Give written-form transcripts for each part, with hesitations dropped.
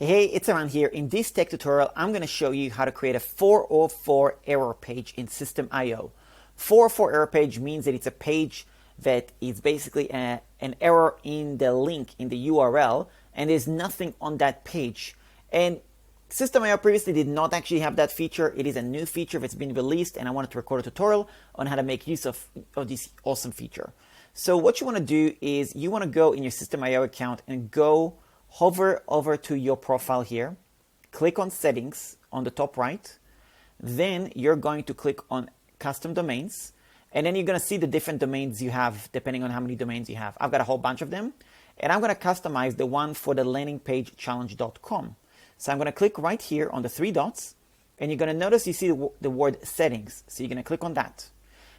Hey, it's Aran here. In this tech tutorial, I'm going to show you how to create a 404 error page in Systeme.io. 404 error page means that it's a page that is basically an error in the link, in the URL, and there's nothing on that page. And Systeme.io previously did not actually have that feature. It is a new feature that's been released, and I wanted to record a tutorial on how to make use of this awesome feature. So what you want to do is you want to go in your Systeme.io account and hover over to your profile here, click on settings on the top right, then you're going to click on custom domains, and then you're going to see the different domains you have depending on how many domains you have. I've got a whole bunch of them, and I'm going to customize the one for the landing page challenge.com. So I'm going to click right here on the three dots, and you're going to notice you see the word settings. So you're going to click on that.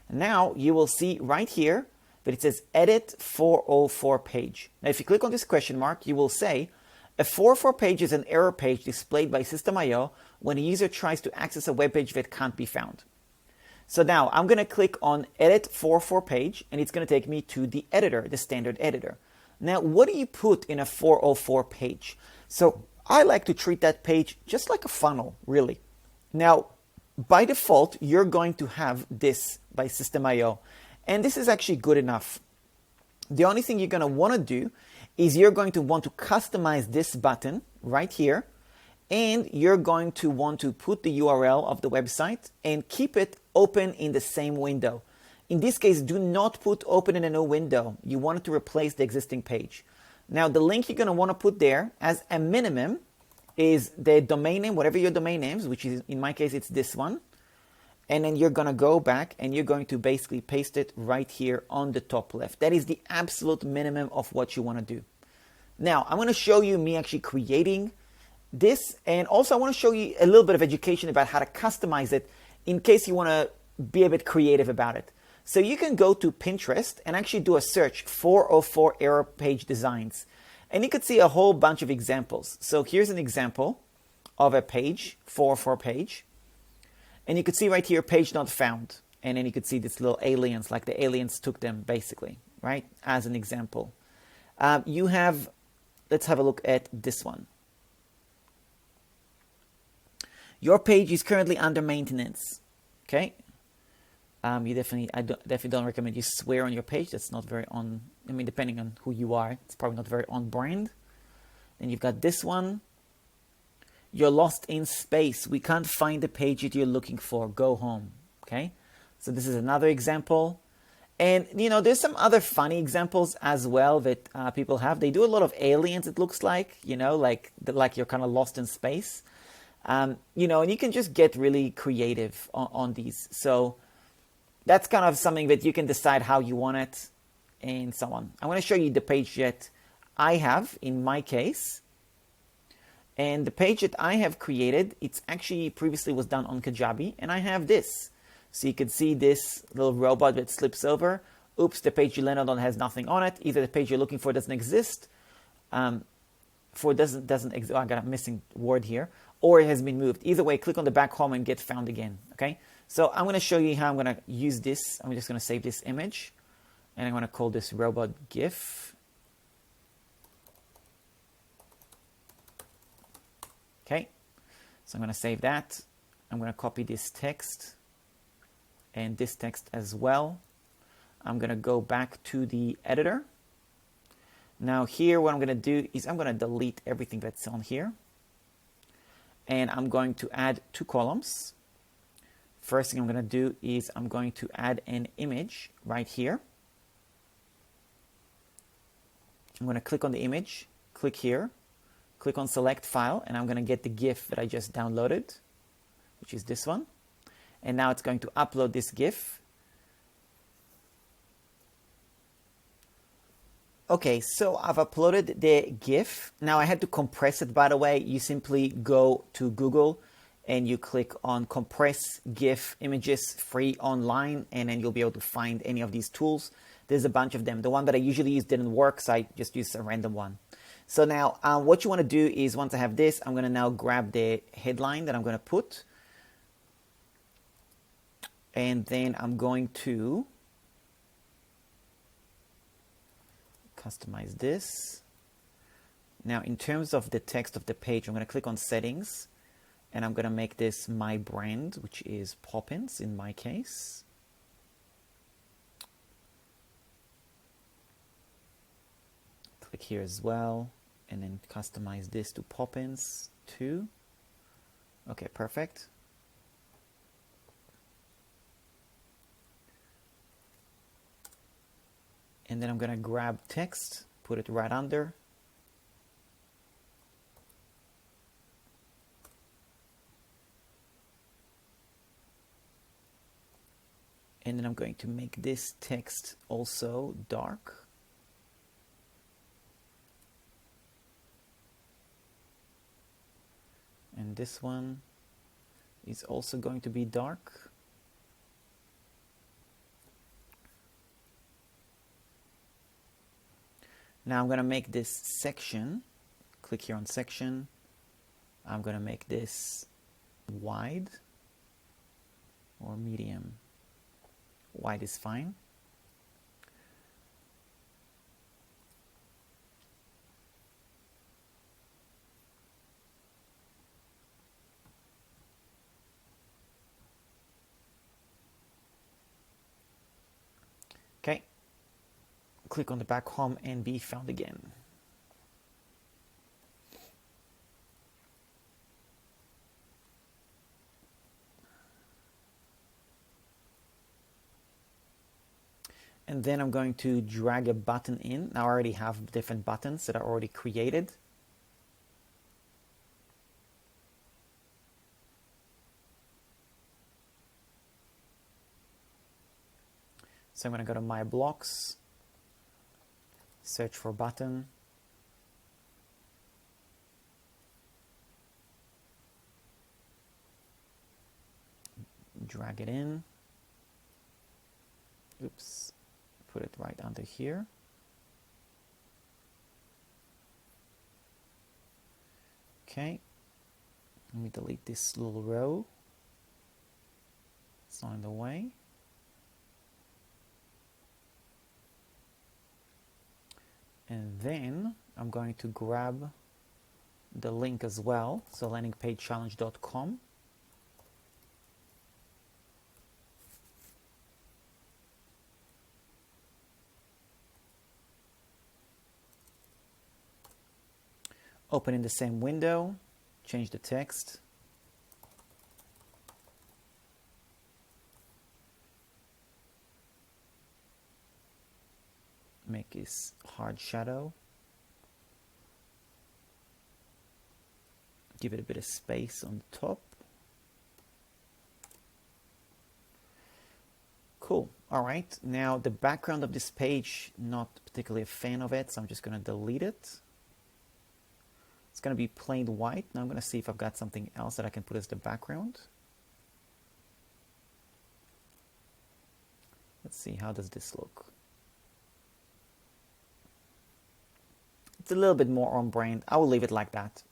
Now you will see right here that it says edit 404 page. Now if you click on this question mark, you will say a 404 page is an error page displayed by Systeme.io when a user tries to access a web page that can't be found. So now I'm going to click on edit 404 page, and it's going to take me to the editor, the standard editor. Now what do you put in a 404 page? So I like to treat that page just like a funnel, really. Now by default, you're going to have this by Systeme.io. And this is actually good enough. The only thing you're going to want to do is you're going to want to customize this button right here. And you're going to want to put the URL of the website and keep it open in the same window. In this case, do not put open in a new window. You want it to replace the existing page. Now, the link you're going to want to put there as a minimum is the domain name, whatever your domain name is, which is, in my case, it's this one. And then you're going to go back and you're going to basically paste it right here on the top left. That is the absolute minimum of what you want to do. Now, I'm going to show you me actually creating this. And also I want to show you a little bit of education about how to customize it in case you want to be a bit creative about it. So you can go to Pinterest and actually do a search 404 error page designs. And you could see a whole bunch of examples. So here's an example of a page, 404 page. And you could see right here, page not found. And then you could see this little aliens, like the aliens took them basically, right? As an example. Let's have a look at this one. Your page is currently under maintenance, okay? I definitely don't recommend you swear on your page. That's not very on, depending on who you are, it's probably not very on brand. Then you've got this one. You're lost in space. We can't find the page that you're looking for. Go home. Okay. So this is another example. And, there's some other funny examples as well that people have. They do a lot of aliens, it looks like, like you're kind of lost in space. And you can just get really creative on these. So that's kind of something that you can decide how you want it and so on. I want to show you the page that I have in my case. And the page that I have created, it's actually previously was done on Kajabi, and I have this. So you can see this little robot that slips over. Oops, the page you landed on has nothing on it. Either the page you're looking for doesn't exist, doesn't exist. Oh, I got a missing word here, or it has been moved. Either way, click on the back home and get found again. Okay. So I'm going to show you how I'm going to use this. I'm just going to save this image, and I'm going to call this robot GIF. Okay, so I'm going to save that. I'm going to copy this text and this text as well. I'm going to go back to the editor. Now here, what I'm going to do is I'm going to delete everything that's on here. And I'm going to add two columns. First thing I'm going to do is I'm going to add an image right here. I'm going to click on the image, click here. Click on select file, and I'm going to get the GIF that I just downloaded, which is this one. And now it's going to upload this GIF. Okay, so I've uploaded the GIF. Now I had to compress it, by the way. You simply go to Google and you click on compress GIF images free online, and then you'll be able to find any of these tools. There's a bunch of them. The one that I usually use didn't work, so I just used a random one. So now what you want to do is once I have this, I'm going to now grab the headline that I'm going to put. And then I'm going to customize this. Now, in terms of the text of the page, I'm going to click on settings, and I'm going to make this my brand, which is Poppins in my case. Click here as well, and then customize this to Poppins too. Okay, perfect. And then I'm going to grab text, put it right under. And then I'm going to make this text also dark. And this one is also going to be dark. Now I'm going to make this section. Click here on section. I'm going to make this wide or medium. Wide is fine. Okay. Click on the back home and be found again. And then I'm going to drag a button in. Now I already have different buttons that are already created. So I'm going to go to My Blocks, search for button. Drag it in. Oops. Put it right under here. Okay. Let me delete this little row. It's not in the way. And then I'm going to grab the link as well, so landingpagechallenge.com. Open in the same window, change the text. Make this hard shadow. Give it a bit of space on the top. Cool. All right. Now the background of this page, not particularly a fan of it, so I'm just going to delete it. It's going to be plain white. Now I'm going to see if I've got something else that I can put as the background. Let's see, how does this look? It's a little bit more on brand. I will leave it like that.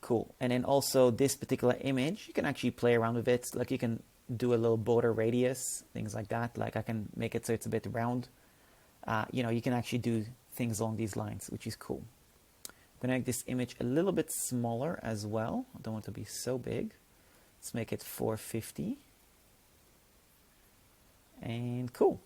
Cool. And then also this particular image, you can actually play around with it. Like you can do a little border radius, things like that. Like I can make it so it's a bit round. You know, you can actually do things along these lines, which is cool. I'm going to make this image a little bit smaller as well. I don't want it to be so big. Let's make it 450. And cool.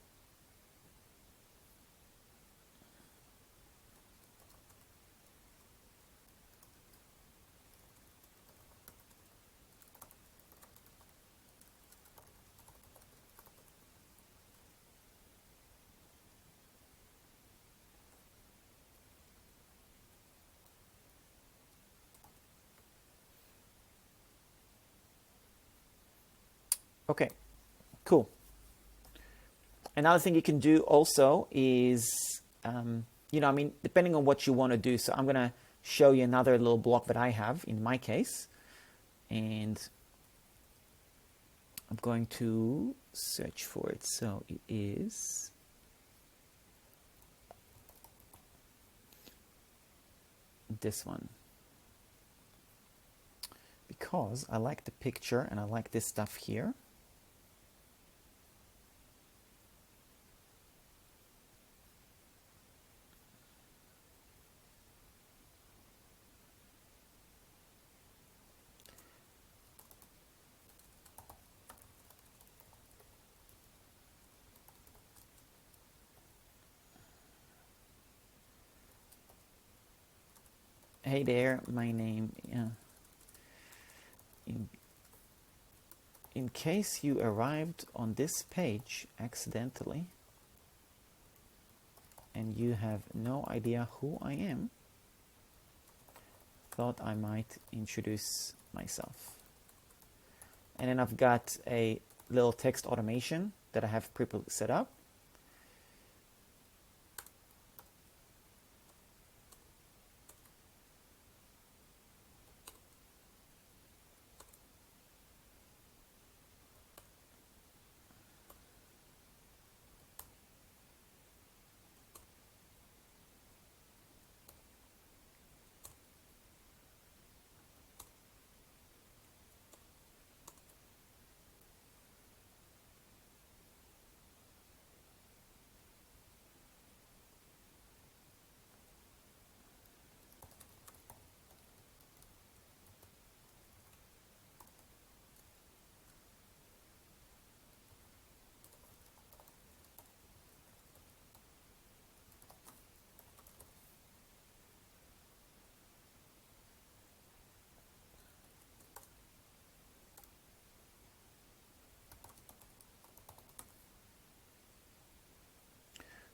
Okay, cool. Another thing you can do also is, you know, I mean, depending on what you want to do. So I'm going to show you another little block that I have in my case. And I'm going to search for it. So it is this one. Because I like the picture and I like this stuff here. Hey there, my name. In case you arrived on this page accidentally and you have no idea who I am, thought I might introduce myself. And then I've got a little text automation that I have set up.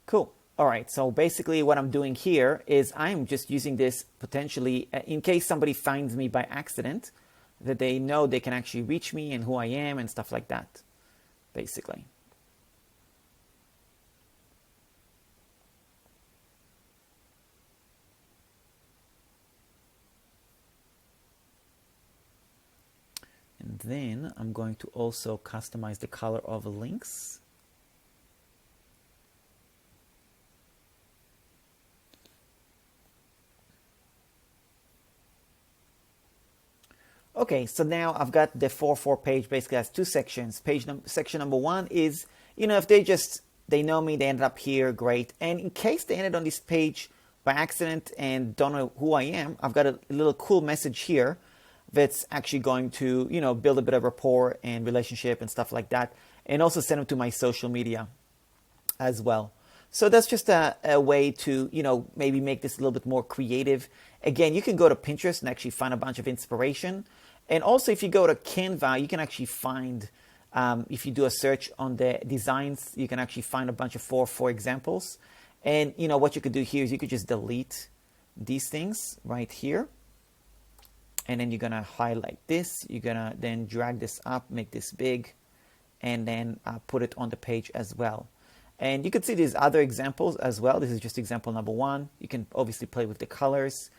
Cool. All right, so basically what I'm doing here is I'm just using this potentially in case somebody finds me by accident, that they know they can actually reach me and who I am and stuff like that, basically. And then I'm going to also customize the color of the links. Okay, so now I've got the 404 page basically has two sections. Section number one is, if they know me, they ended up here, great. And in case they ended on this page by accident and don't know who I am, I've got a little cool message here that's actually going to, build a bit of rapport and relationship and stuff like that. And also send them to my social media as well. So that's just a way to, maybe make this a little bit more creative. Again, you can go to Pinterest and actually find a bunch of inspiration. And also, if you go to Canva, you can actually find, if you do a search on the designs, you can actually find a bunch of 404 examples. And, what you could do here is you could just delete these things right here. And then you're going to highlight this. You're going to then drag this up, make this big, and then put it on the page as well. And you can see these other examples as well. This is just example number one. You can obviously play with the colors.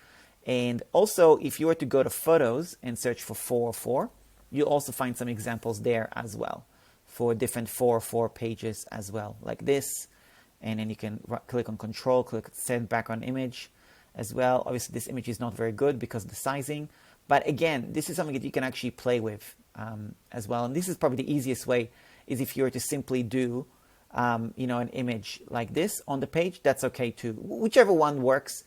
And also, if you were to go to photos and search for 404, you'll also find some examples there as well for different 404 pages as well, like this. And then you can click on control, click send background image as well. Obviously, this image is not very good because of the sizing. But again, this is something that you can actually play with as well. And this is probably the easiest way is if you were to simply do an image like this on the page, that's okay too. Whichever one works.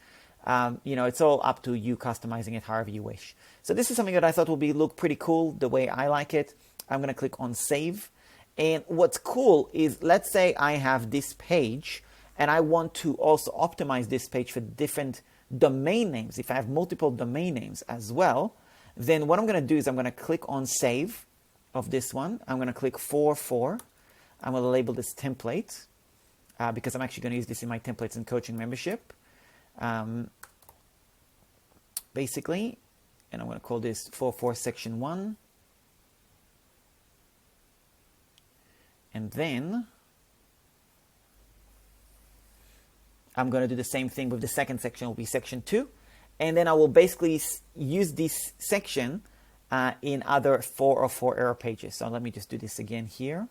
It's all up to you customizing it however you wish. So this is something that I thought would look pretty cool the way I like it. I'm going to click on save. And what's cool is, let's say I have this page and I want to also optimize this page for different domain names. If I have multiple domain names as well, then what I'm going to do is I'm going to click on save of this one. I'm going to click 404. I'm going to label this template because I'm actually going to use this in my templates and coaching membership. Basically, and I'm going to call this 404 section 1. And then I'm going to do the same thing with the second section, will be section 2. And then I will basically use this section in other 404 error pages. So let me just do this again here.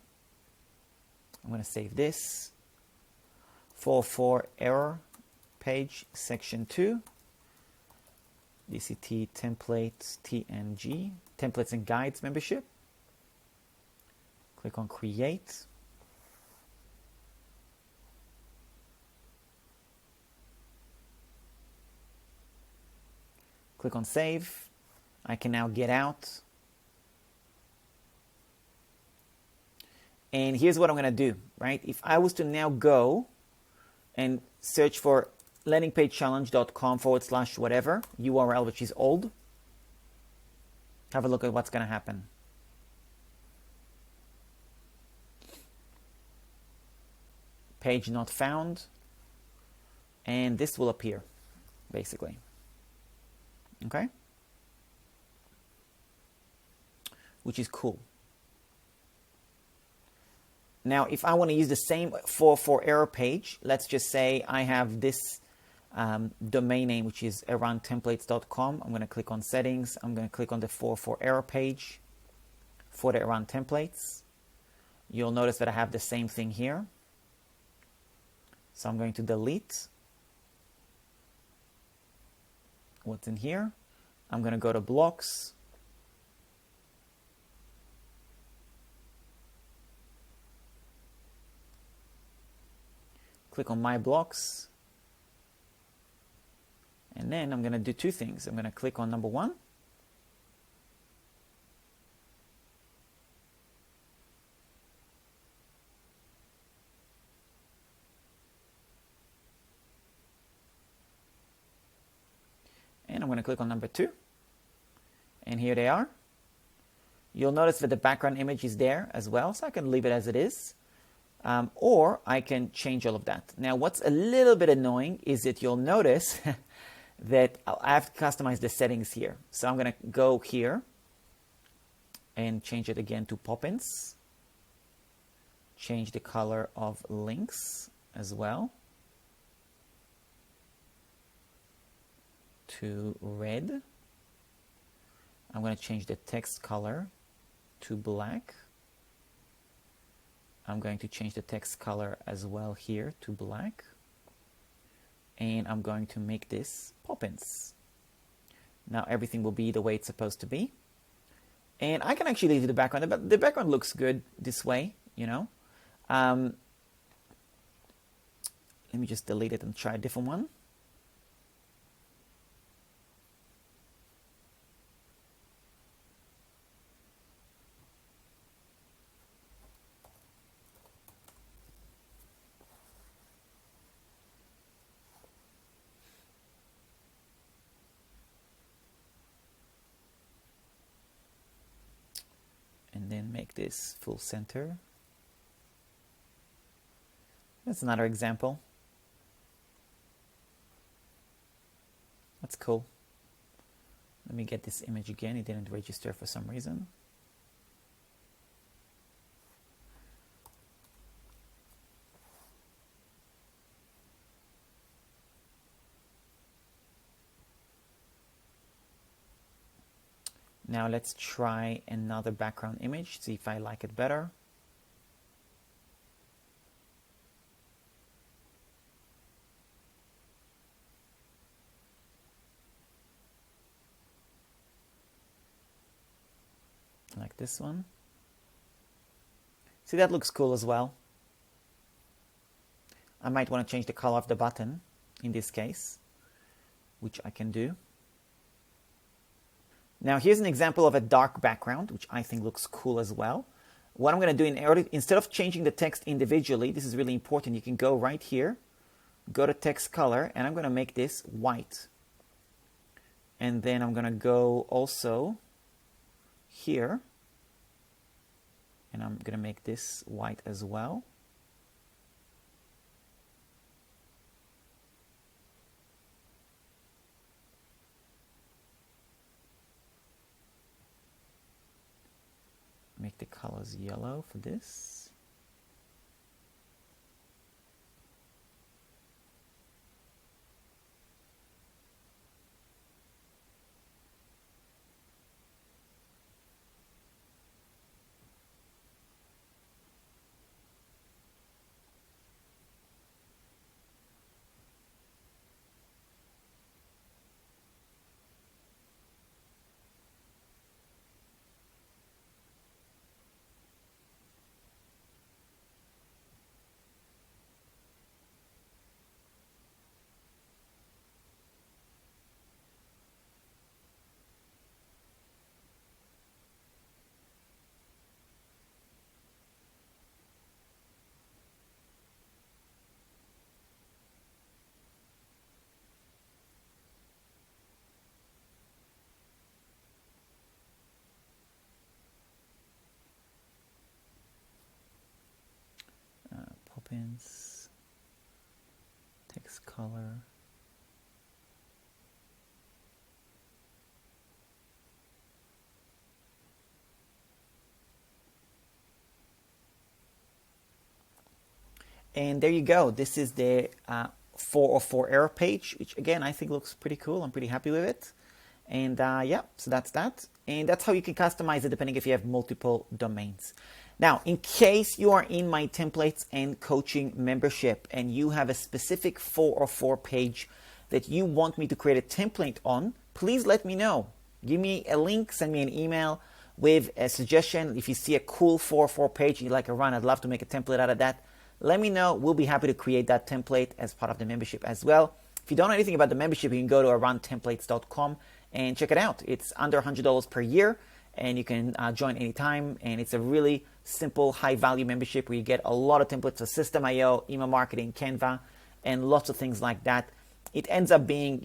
I'm going to save this. 404 error page, section 2. DCT templates TNG, templates and guides membership. Click on create. Click on save. I can now get out. And here's what I'm going to do, right? If I was to now go and search for, landingpagechallenge.com/whatever URL, which is old. Have a look at what's going to happen. Page not found, and this will appear basically. Okay, which is cool. Now, if I want to use the same 404 error page, let's just say I have this domain name, which is irantemplates.com. I'm going to click on settings. I'm going to click on the 404 error page for the Iran templates. You'll notice that I have the same thing here. So I'm going to delete what's in here. I'm going to go to blocks. Click on my blocks. And then I'm going to do two things. I'm going to click on number 1. And I'm going to click on number 2. And here they are. You'll notice that the background image is there as well, so I can leave it as it is. Or I can change all of that. Now, what's a little bit annoying is that you'll notice that I have to customize the settings here. So I'm going to go here and change it again to pop-ins. Change the color of links as well to red. I'm going to change the text color to black. I'm going to change the text color as well here to black. And I'm going to make this pop-ins. Now everything will be the way it's supposed to be. And I can actually leave the background, but the background looks good this way, you know. Let me just delete it and try a different one. And then make this full center. That's another example. That's cool. Let me get this image again. It didn't register for some reason. Now let's try another background image, see if I like it better. Like this one. See, that looks cool as well. I might want to change the color of the button in this case, which I can do. Now here's an example of a dark background, which I think looks cool as well. What I'm going to do, instead of changing the text individually, this is really important, you can go right here, go to text color, and I'm going to make this white. And then I'm going to go also here, and I'm going to make this white as well. Make the colors yellow for this. options, text color. And there you go. This is the 404 error page, which again, I think looks pretty cool. I'm pretty happy with it. And yeah, so that's that. And that's how you can customize it depending if you have multiple domains. Now, in case you are in my templates and coaching membership and you have a specific 404 page that you want me to create a template on, please let me know. Give me a link, send me an email with a suggestion. If you see a cool 404 page you'd like to run, I'd love to make a template out of that. Let me know. We'll be happy to create that template as part of the membership as well. If you don't know anything about the membership, you can go to aroundtemplates.com and check it out. It's under $100 per year, and you can join anytime. And it's a really simple, high-value membership where you get a lot of templates for Systeme.io, email marketing, Canva, and lots of things like that. It ends up being,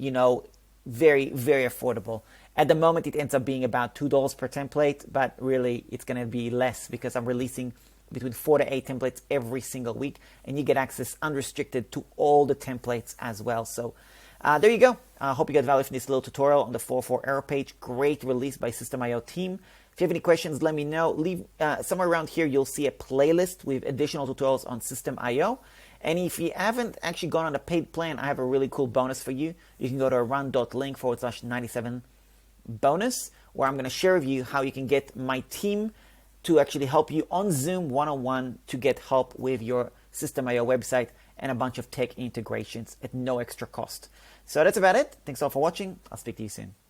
very, very affordable. At the moment, it ends up being about $2 per template, but really, it's going to be less because I'm releasing between 4 to 8 templates every single week, and you get access unrestricted to all the templates as well. So there you go. I hope you got value from this little tutorial on the 404 error page. Great release by Systeme.io team. If you have any questions, let me know. Leave somewhere around here, you'll see a playlist with additional tutorials on Systeme.io. And if you haven't actually gone on a paid plan, I have a really cool bonus for you. You can go to run.link/97 bonus, where I'm going to share with you how you can get my team to actually help you on Zoom one-on-one to get help with your Systeme.io website and a bunch of tech integrations at no extra cost. So that's about it. Thanks all for watching. I'll speak to you soon.